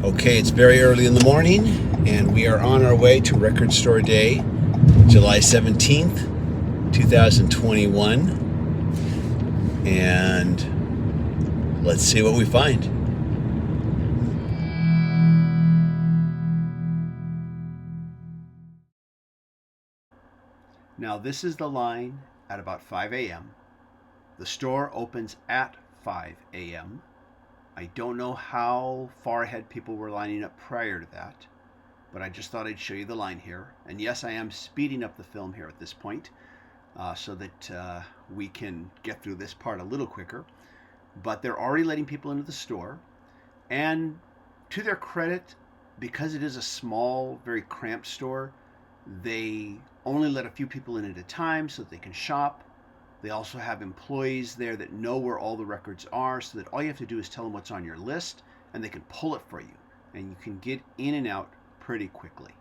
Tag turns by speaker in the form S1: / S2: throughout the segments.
S1: Okay, it's very early in the morning, and we are on our way to Record Store Day, July 17th, 2021. And let's see what we find. Now, this is the line at about 5 a.m. The store opens at 5 a.m. I don't know how far ahead people were lining up prior to that, but I just thought I'd show you the line here. And yes, I am speeding up the film here at this point so that we can get through this part a little quicker. But they're already letting people into the store. And to their credit, because it is a small, very cramped store, they only let a few people in at a time so that they can shop. They also have employees there that know where all the records are, so that all you have to do is tell them what's on your list and they can pull it for you, and you can get in and out pretty quickly.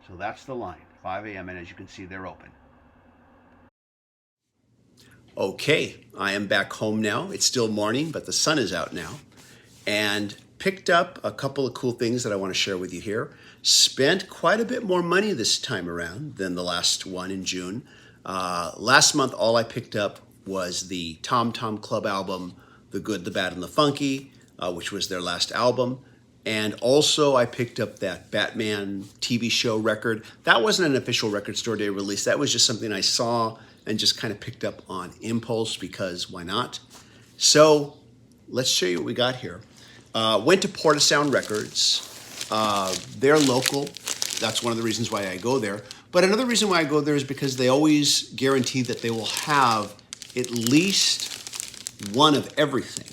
S1: So that's the line, 5 a.m., and as you can see, they're open. Okay, I am back home now. It's still morning, but the sun is out now, and picked up a couple of cool things that I want to share with you here. Spent quite a bit more money this time around than the last one in June. Last month, all I picked up was the Tom Tom Club album, The Good, the Bad, and the Funky, which was their last album. And also I picked up that Batman TV show record. That wasn't an official Record Store Day release. That was just something I saw and just kind of picked up on impulse because why not? So let's show you what we got here. Went to Portasound Records. They're local. That's one of the reasons why I go there. But another reason why I go there is because they always guarantee that they will have at least one of everything.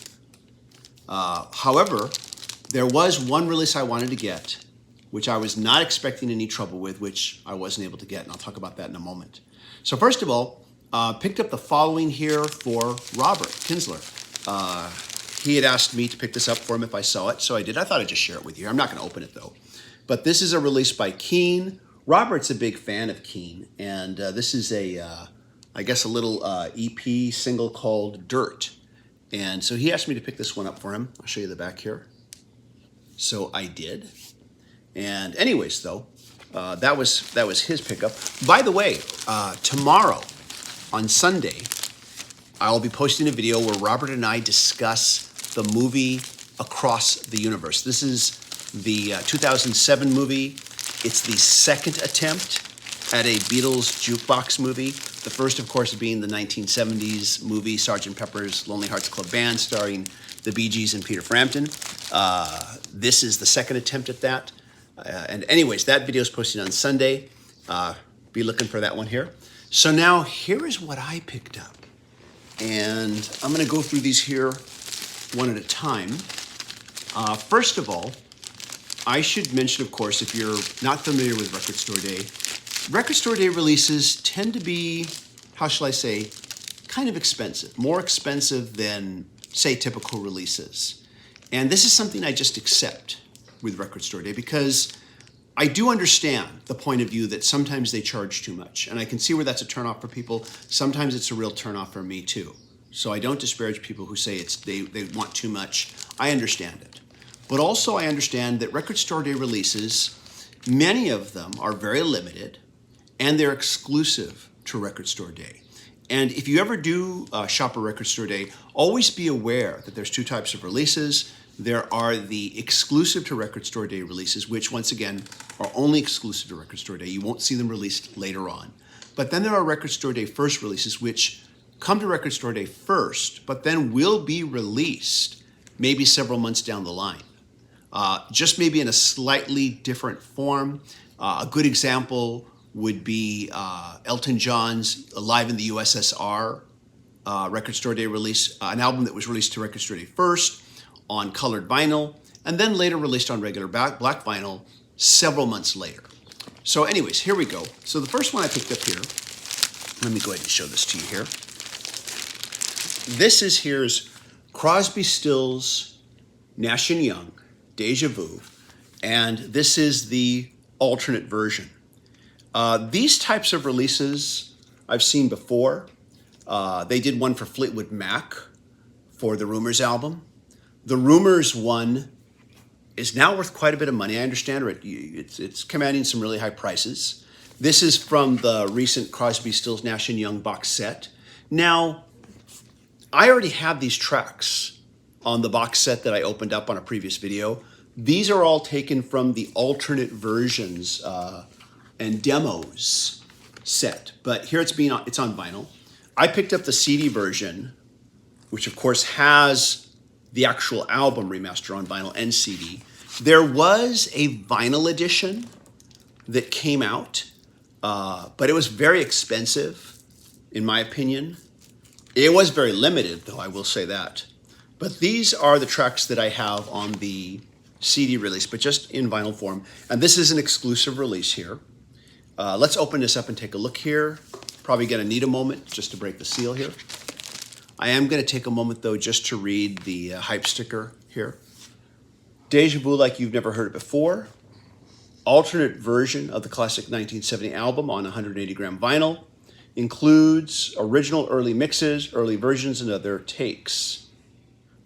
S1: However, there was one release I wanted to get, which I was not expecting any trouble with, which I wasn't able to get, and I'll talk about that in a moment. So first of all, picked up the following here for Robert Kinsler. He had asked me to pick this up for him if I saw it, so I did. I thought I'd just share it with you. I'm not going to open it, though. But this is a release by Keen. Robert's a big fan of Keen, and this is I guess a little EP single called Dirt. And so he asked me to pick this one up for him. I'll show you the back here. So I did. And anyways, though, that was his pickup. By the way, tomorrow, on Sunday, I'll be posting a video where Robert and I discuss the movie Across the Universe. This is the 2007 movie. It's the second attempt at a Beatles jukebox movie. The first, of course, being the 1970s movie Sgt. Pepper's Lonely Hearts Club Band, starring the Bee Gees and Peter Frampton. This is the second attempt at that. And anyways, that video is posted on Sunday. Be looking for that one here. So now here is what I picked up. And I'm going to go through these here one at a time. First of all, I should mention, of course, if you're not familiar with Record Store Day releases tend to be, how shall I say, kind of expensive, more expensive than, say, typical releases. And this is something I just accept with Record Store Day because I do understand the point of view that sometimes they charge too much. And I can see where that's a turnoff for people. Sometimes it's a real turnoff for me too. So I don't disparage people who say they want too much. I understand it. But also I understand that Record Store Day releases, many of them are very limited and they're exclusive to Record Store Day. And if you ever do shop a Record Store Day, always be aware that there's two types of releases. There are the exclusive to Record Store Day releases, which once again are only exclusive to Record Store Day. You won't see them released later on. But then there are Record Store Day first releases, which come to Record Store Day first, but then will be released maybe several months down the line. Just maybe in a slightly different form. A good example would be Elton John's Live in the USSR Record Store Day release, an album that was released to Record Store Day first on colored vinyl, and then later released on regular black vinyl several months later. So anyways, here we go. So the first one I picked up here, let me go ahead and show this to you here. This is here's Crosby, Stills, Nash & Young, Deja Vu, and this is the alternate version. These types of releases I've seen before. They did one for Fleetwood Mac for the Rumors album. The Rumors one is now worth quite a bit of money. I understand it's commanding some really high prices. This is from the recent Crosby, Stills, Nash & Young box set. Now, I already have these tracks on the box set that I opened up on a previous video. These are all taken from the alternate versions and demos set, but here it's on vinyl. I picked up the CD version, which of course has the actual album remaster on vinyl and CD. There was a vinyl edition that came out, but it was very expensive, in my opinion. It was very limited, though, I will say that. But these are the tracks that I have on the CD release, but just in vinyl form. And this is an exclusive release here. Let's open this up and take a look here. Probably gonna need a moment just to break the seal here. I am gonna take a moment, though, just to read the hype sticker here. Deja Vu like you've never heard it before. Alternate version of the classic 1970 album on 180 gram vinyl. Includes original early mixes, early versions, and other takes.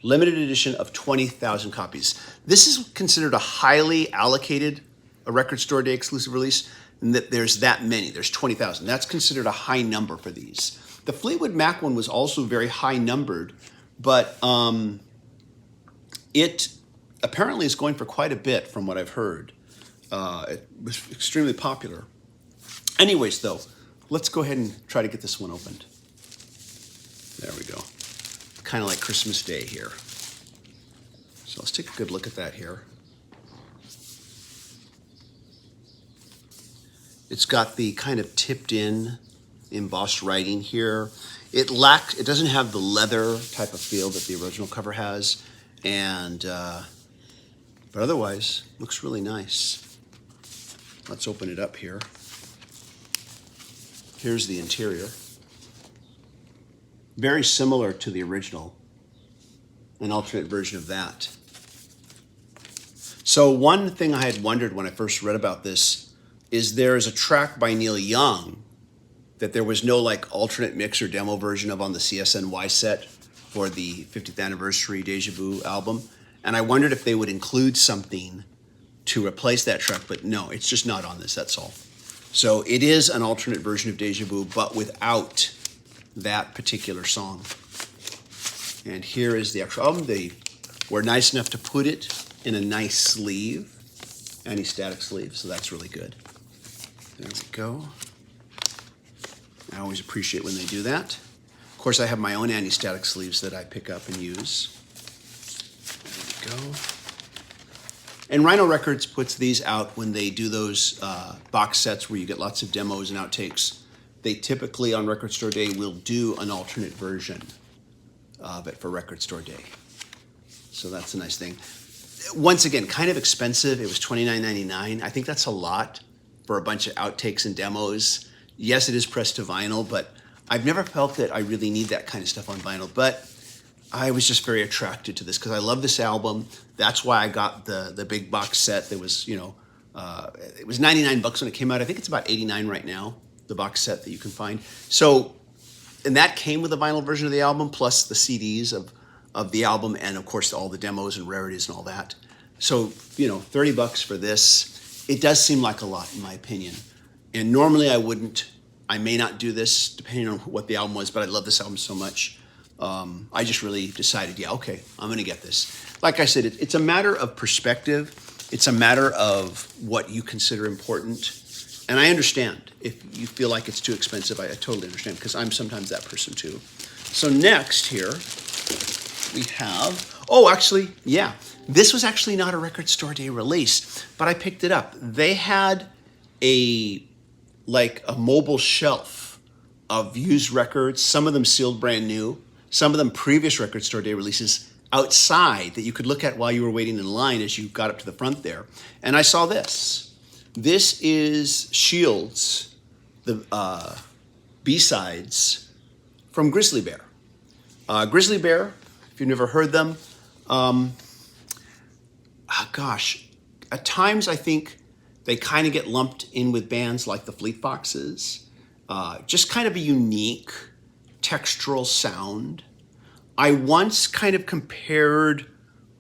S1: Limited edition of 20,000 copies. This is considered a highly allocated record store day exclusive release, and that there's that many. There's 20,000. That's considered a high number for these. The Fleetwood Mac one was also very high numbered, but it apparently is going for quite a bit from what I've heard. It was extremely popular. Anyways, though, let's go ahead and try to get this one opened. There we go. Kind of like Christmas Day here. So let's take a good look at that here. It's got the kind of tipped in embossed writing here. It doesn't have the leather type of feel that the original cover has, and but otherwise looks really nice. Let's open it up here. Here's the interior. Very similar to the original, an alternate version of that. So one thing I had wondered when I first read about this is there is a track by Neil Young that there was no like alternate mix or demo version of on the CSNY set for the 50th anniversary Deja Vu album. And I wondered if they would include something to replace that track, but no, it's just not on this, that's all. So it is an alternate version of Deja Vu, but without that particular song. And here is the actual album. They were nice enough to put it in a nice sleeve, anti-static sleeve, so that's really good. There we go. I always appreciate when they do that. Of course, I have my own anti-static sleeves that I pick up and use. There we go. And Rhino Records puts these out when they do those box sets where you get lots of demos and outtakes. They typically, on Record Store Day, will do an alternate version of it for Record Store Day. So that's a nice thing. Once again, kind of expensive. It was $29.99. I think that's a lot for a bunch of outtakes and demos. Yes, it is pressed to vinyl, but I've never felt that I really need that kind of stuff on vinyl. But I was just very attracted to this because I love this album. That's why I got the big box set. That was, it was $99 when it came out. I think it's about $89 right now, the box set that you can find. So, and that came with a vinyl version of the album, plus the CDs of the album, and of course all the demos and rarities and all that. So, $30 for this, it does seem like a lot in my opinion. And normally I may not do this depending on what the album was, but I love this album so much. I just really decided, yeah, okay, I'm gonna get this. Like I said, it's a matter of perspective. It's a matter of what you consider important. And I understand if you feel like it's too expensive, I totally understand, because I'm sometimes that person too. So next here, we have, this was actually not a Record Store Day release, but I picked it up. They had a mobile shelf of used records, some of them sealed brand new, some of them previous Record Store Day releases outside that you could look at while you were waiting in line as you got up to the front there. And I saw this. This is Shields, the B-sides from Grizzly Bear. Grizzly Bear, if you've never heard them, at times I think they kind of get lumped in with bands like the Fleet Foxes. Just kind of a unique textural sound. I once kind of compared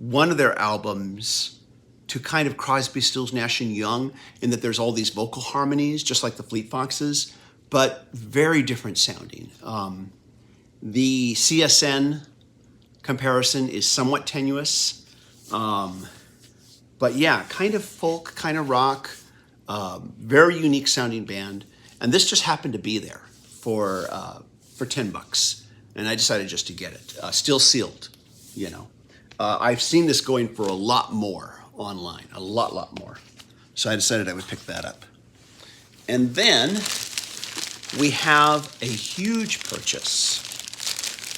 S1: one of their albums to kind of Crosby, Stills, Nash and Young, in that there's all these vocal harmonies, just like the Fleet Foxes, but very different sounding. The CSN comparison is somewhat tenuous, but yeah, kind of folk, kind of rock, very unique sounding band. And this just happened to be there for $10, and I decided just to get it. Still sealed, you know. I've seen this going for a lot more online, a lot more. So I decided I would pick that up. And then we have a huge purchase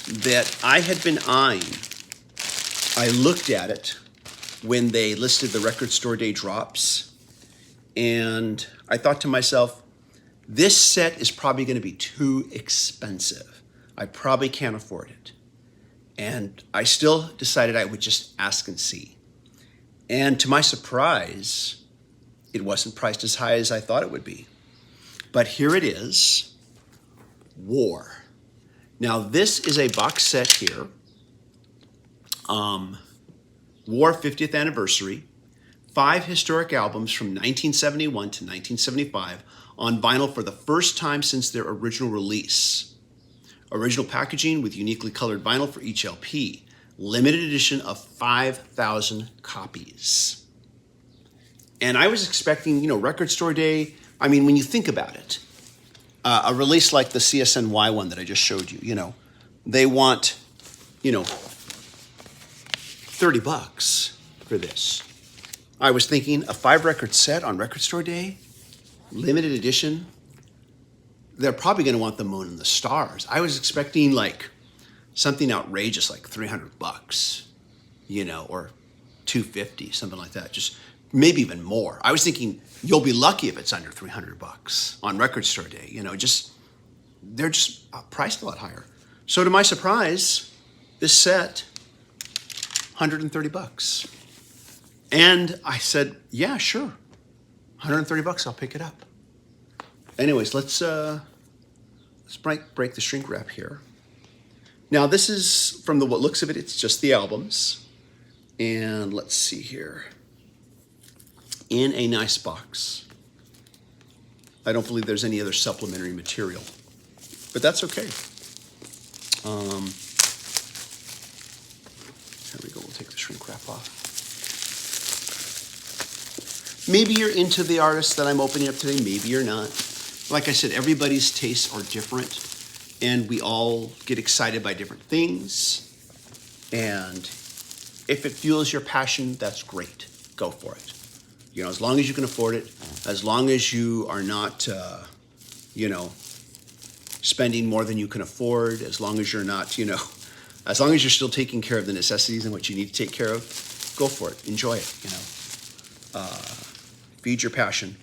S1: that I had been eyeing. I looked at it when they listed the Record Store Day drops, and I thought to myself, this set is probably going to be too expensive. I probably can't afford it. And I still decided I would just ask and see. And to my surprise, it wasn't priced as high as I thought it would be. But here it is, War. Now this is a box set here. War 50th Anniversary. 5 historic albums from 1971 to 1975 on vinyl for the first time since their original release. Original packaging with uniquely colored vinyl for each LP. Limited edition of 5,000 copies. And I was expecting, you know, Record Store Day. I mean, when you think about it, a release like the CSNY one that I just showed you, you know, they want, you know, $30 for this. I was thinking a 5-record set on Record Store Day, limited edition. They're probably going to want the Moon and the Stars. I was expecting like something outrageous, like $300, you know, or $250, something like that. Just maybe even more. I was thinking you'll be lucky if it's under $300 on Record Store Day. You know, just they're just priced a lot higher. So to my surprise, this set, $130. And I said, yeah, sure, $130, I'll pick it up. Anyways, let's break the shrink wrap here. Now this is, from the what looks of it, it's just the albums. And let's see here. In a nice box. I don't believe there's any other supplementary material, but that's okay. There we go, we'll take the shrink wrap off. Maybe you're into the artists that I'm opening up today, maybe you're not. Like I said, everybody's tastes are different, and we all get excited by different things. And if it fuels your passion, that's great. Go for it. You know, as long as you can afford it, as long as you are not, you know, spending more than you can afford, as long as you're not, you know, as long as you're still taking care of the necessities and what you need to take care of, go for it. Enjoy it, you know. Feed your passion.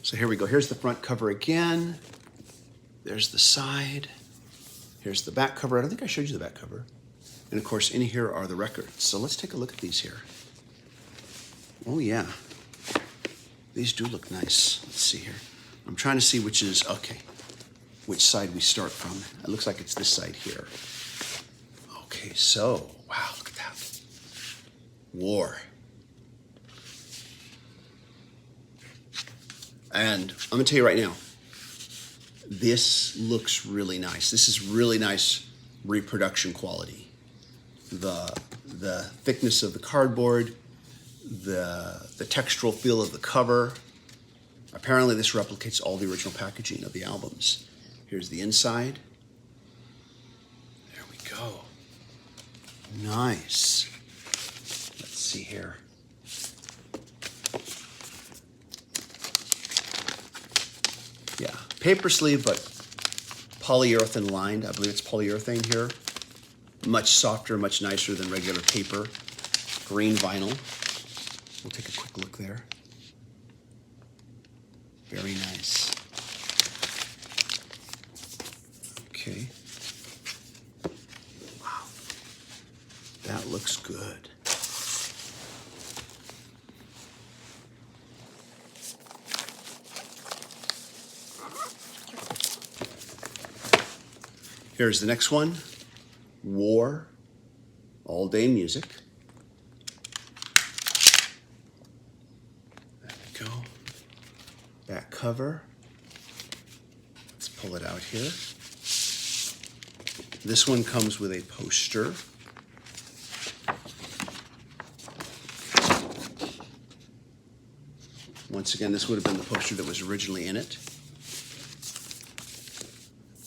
S1: So here we go. Here's the front cover again. There's the side. Here's the back cover. I don't think I showed you the back cover. And of course, in here are the records. So let's take a look at these here. Oh yeah. These do look nice. Let's see here. I'm trying to see which is, okay, which side we start from. It looks like it's this side here. Okay, so, wow, look at that. War. And I'm gonna tell you right now, this looks really nice. This is really nice reproduction quality. The thickness of the cardboard, the textural feel of the cover. Apparently this replicates all the original packaging of the albums. Here's the inside. There we go. Nice. Let's see here. Yeah, paper sleeve, but polyurethane lined. I believe it's polyurethane here. Much softer, much nicer than regular paper. Green vinyl. We'll take a quick look there. Very nice. Okay. Wow. That looks good. Here's the next one. War, All Day Music. Back cover. Let's pull it out here. This one comes with a poster. Once again, this would have been the poster that was originally in it.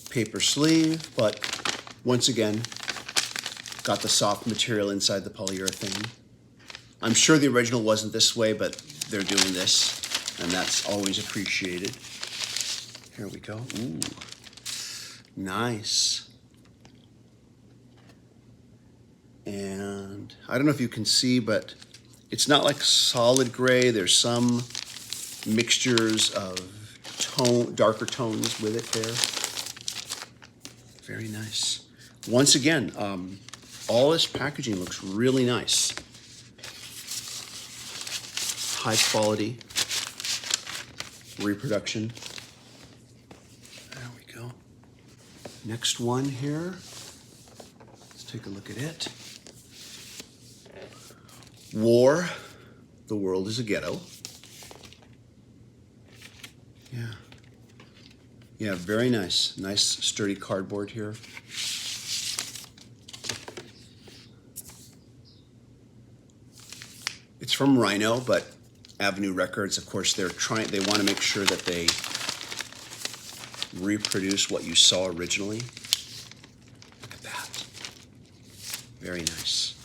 S1: Paper sleeve, but once again, got the soft material inside the polyurethane. I'm sure the original wasn't this way, but they're doing this, and that's always appreciated. Here we go. Ooh, nice. And I don't know if you can see, but it's not like solid gray. There's some mixtures of darker tones with it there. Very nice. Once again, all this packaging looks really nice. High quality reproduction. There we go. Next one here. Let's take a look at it. War, the world is a ghetto. Yeah. Yeah, very nice. Nice sturdy cardboard here. It's from Rhino, but Avenue Records, of course, they want to make sure that they reproduce what you saw originally. Look at that. Very nice.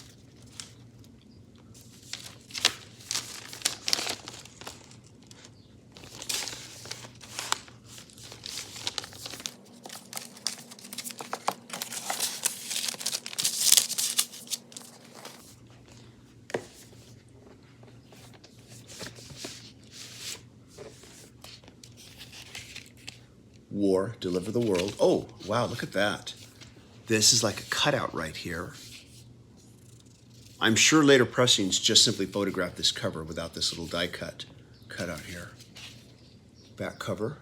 S1: War, Deliver the World. Oh, wow, look at that. This is like a cutout right here. I'm sure later pressings just simply photographed this cover without this little die cut out here. Back cover.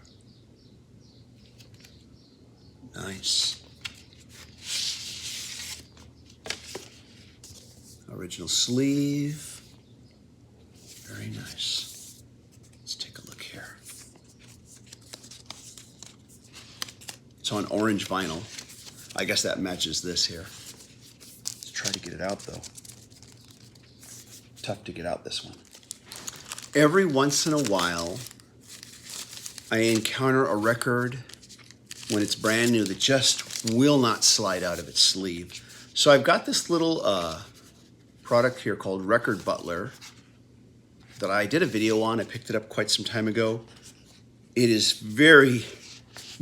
S1: Nice. Original sleeve. Very nice. Let's take a look here. It's on orange vinyl. I guess that matches this here. Let's try to get it out though. Tough to get out this one. Every once in a while, I encounter a record when it's brand new that just will not slide out of its sleeve. So I've got this little product here called Record Butler that I did a video on. I picked it up quite some time ago. It is very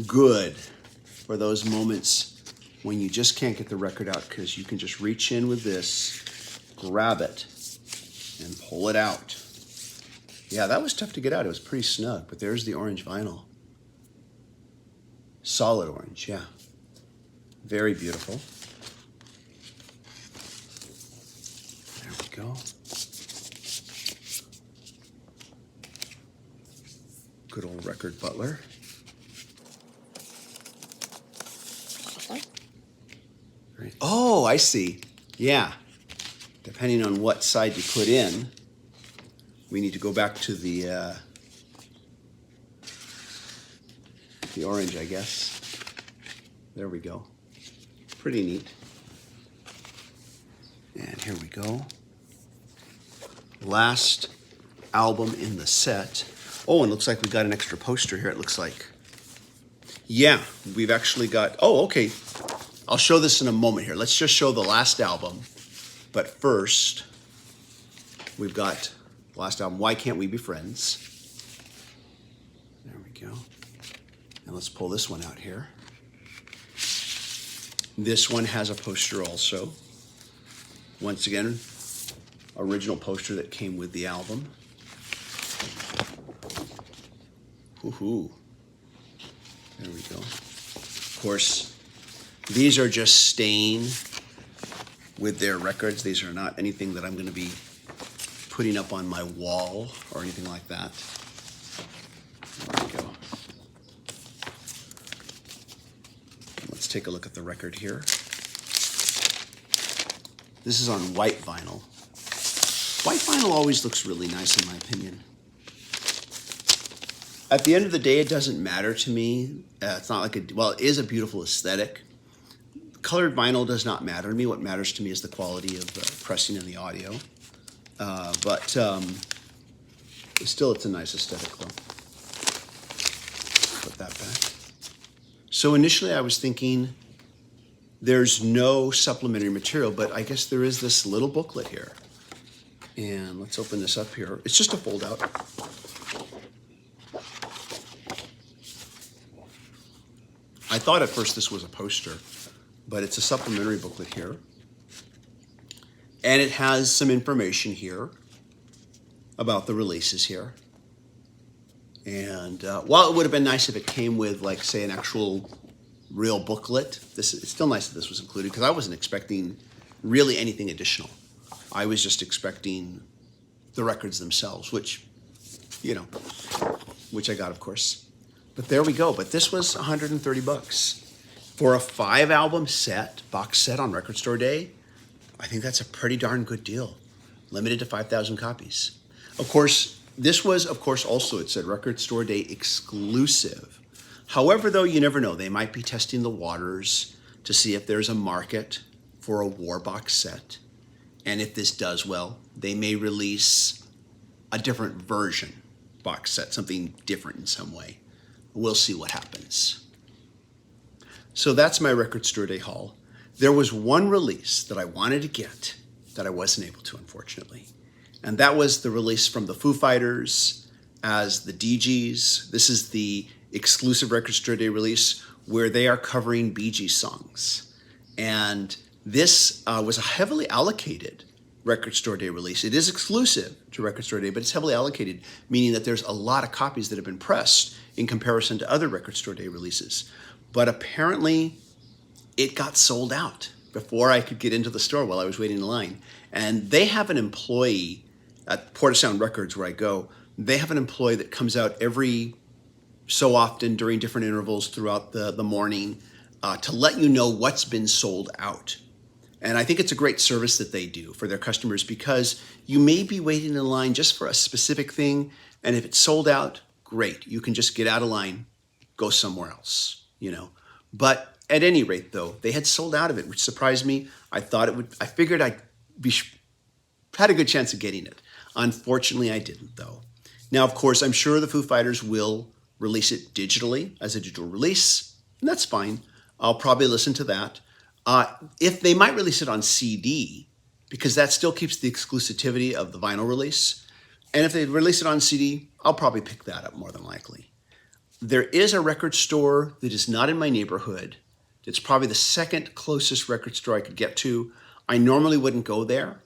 S1: good for those moments when you just can't get the record out, because you can just reach in with this, grab it, and pull it out. Yeah, that was tough to get out. It was pretty snug, but there's the orange vinyl. Solid orange, yeah. Very beautiful. There we go. Good old Record Butler. Oh, I see. Yeah. Depending on what side you put in, we need to go back to the orange, I guess. There we go. Pretty neat. And here we go. Last album in the set. Oh, and it looks like we got an extra poster here, it looks like. Yeah, we've actually got, oh, okay. I'll show this in a moment here. Let's just show the last album. But first, we've got the last album, Why Can't We Be Friends? There we go. And let's pull this one out here. This one has a poster also. Once again, original poster that came with the album. Woohoo. There we go. Of course, these are just staying with their records. These are not anything that I'm going to be putting up on my wall or anything like that. There we go. Let's take a look at the record here. This is on white vinyl. White vinyl always looks really nice in my opinion. At the end of the day, it doesn't matter to me. It's not like well, it is a beautiful aesthetic. Colored vinyl does not matter to me. What matters to me is the quality of the pressing and the audio. But still, it's a nice aesthetic though. Put that back. So initially I was thinking there's no supplementary material, but I guess there is this little booklet here. And let's open this up here. It's just a fold out. I thought at first this was a poster, but it's a supplementary booklet here. And it has some information here about the releases here. And while it would have been nice if it came with, like, say, an actual real booklet, it's still nice that this was included because I wasn't expecting really anything additional. I was just expecting the records themselves, which, you know, which I got, of course. But there we go. But this was $130 for a 5-album set, box set on Record Store Day. I think that's a pretty darn good deal. Limited to 5,000 copies. Of course, this was, of course, also, it said Record Store Day exclusive. However, though, you never know. They might be testing the waters to see if there's a market for a war box set. And if this does well, they may release a different version box set, something different in some way. We'll see what happens. So that's my Record Store Day haul. There was one release that I wanted to get that I wasn't able to, unfortunately. And that was the release from the Foo Fighters as the DGs. This is the exclusive Record Store Day release where they are covering Bee Gees songs. And this was a heavily allocated Record Store Day release. It is exclusive to Record Store Day, but it's heavily allocated, meaning that there's a lot of copies that have been pressed in comparison to other Record Store Day releases. But apparently it got sold out before I could get into the store while I was waiting in line. And they have an employee at Port of Sound Records where I go. They have an employee that comes out every so often during different intervals throughout the morning to let you know what's been sold out. And I think it's a great service that they do for their customers because you may be waiting in line just for a specific thing. And if it's sold out, great. You can just get out of line, go somewhere else, you know. But at any rate, though, they had sold out of it, which surprised me. I figured I'd had a good chance of getting it. Unfortunately, I didn't, though. Now, of course, I'm sure the Foo Fighters will release it digitally as a digital release, and that's fine. I'll probably listen to that. If they might release it on CD, because that still keeps the exclusivity of the vinyl release. And if they release it on CD, I'll probably pick that up more than likely. There is a record store that is not in my neighborhood. It's probably the second closest record store I could get to. I normally wouldn't go there,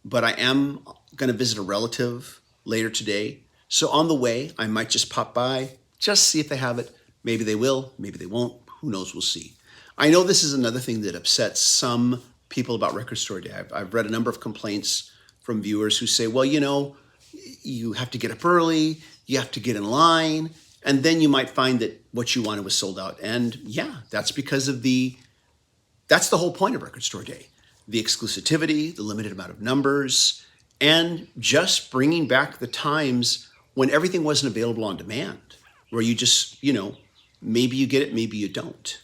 S1: but I am going to visit a relative later today. So on the way, I might just pop by, just see if they have it. Maybe they will, maybe they won't. Who knows? We'll see. I know this is another thing that upsets some people about Record Store Day. I've read a number of complaints from viewers who say, well, you know, you have to get up early, you have to get in line, and then you might find that what you wanted was sold out. And yeah, that's because of that's the whole point of Record Store Day. The exclusivity, the limited amount of numbers, and just bringing back the times when everything wasn't available on demand, where you just, you know, maybe you get it, maybe you don't.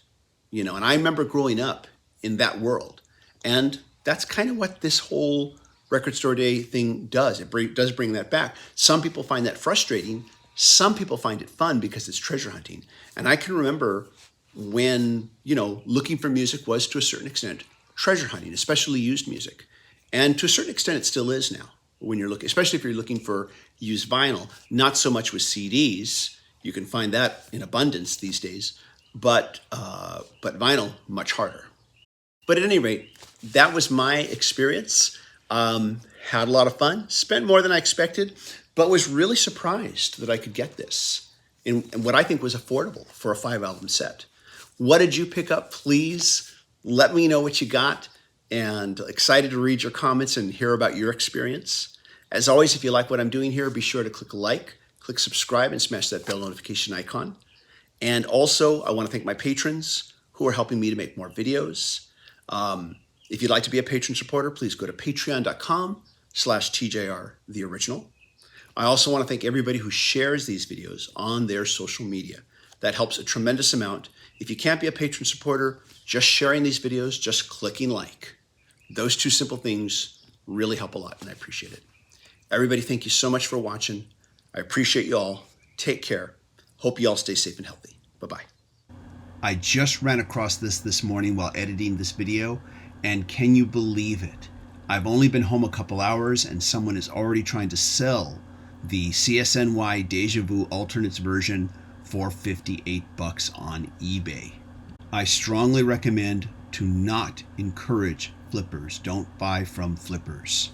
S1: You know, and I remember growing up in that world. And that's kind of what this whole Record Store Day thing does. It does bring that back. Some people find that frustrating. Some people find it fun because it's treasure hunting. And I can remember when, you know, looking for music was to a certain extent treasure hunting, especially used music. And to a certain extent, it still is now when you're looking, especially if you're looking for used vinyl, not so much with CDs. You can find that in abundance these days. But vinyl, much harder. But at any rate, that was my experience. Had a lot of fun, spent more than I expected, but was really surprised that I could get this in what I think was affordable for a 5-album set. What did you pick up? Please let me know what you got, and excited to read your comments and hear about your experience. As always, if you like what I'm doing here, be sure to click like, click subscribe, and smash that bell notification icon. And also, I want to thank my patrons who are helping me to make more videos. If you'd like to be a patron supporter, please go to patreon.com/TJR the original. I also want to thank everybody who shares these videos on their social media. That helps a tremendous amount. If you can't be a patron supporter, just sharing these videos, just clicking like. Those two simple things really help a lot, and I appreciate it. Everybody, thank you so much for watching. I appreciate you all. Take care. Hope you all stay safe and healthy. Bye-bye. I just ran across this morning while editing this video, and can you believe it? I've only been home a couple hours, and someone is already trying to sell the CSNY Deja Vu Alternates version for $58 on eBay. I strongly recommend to not encourage flippers. Don't buy from flippers.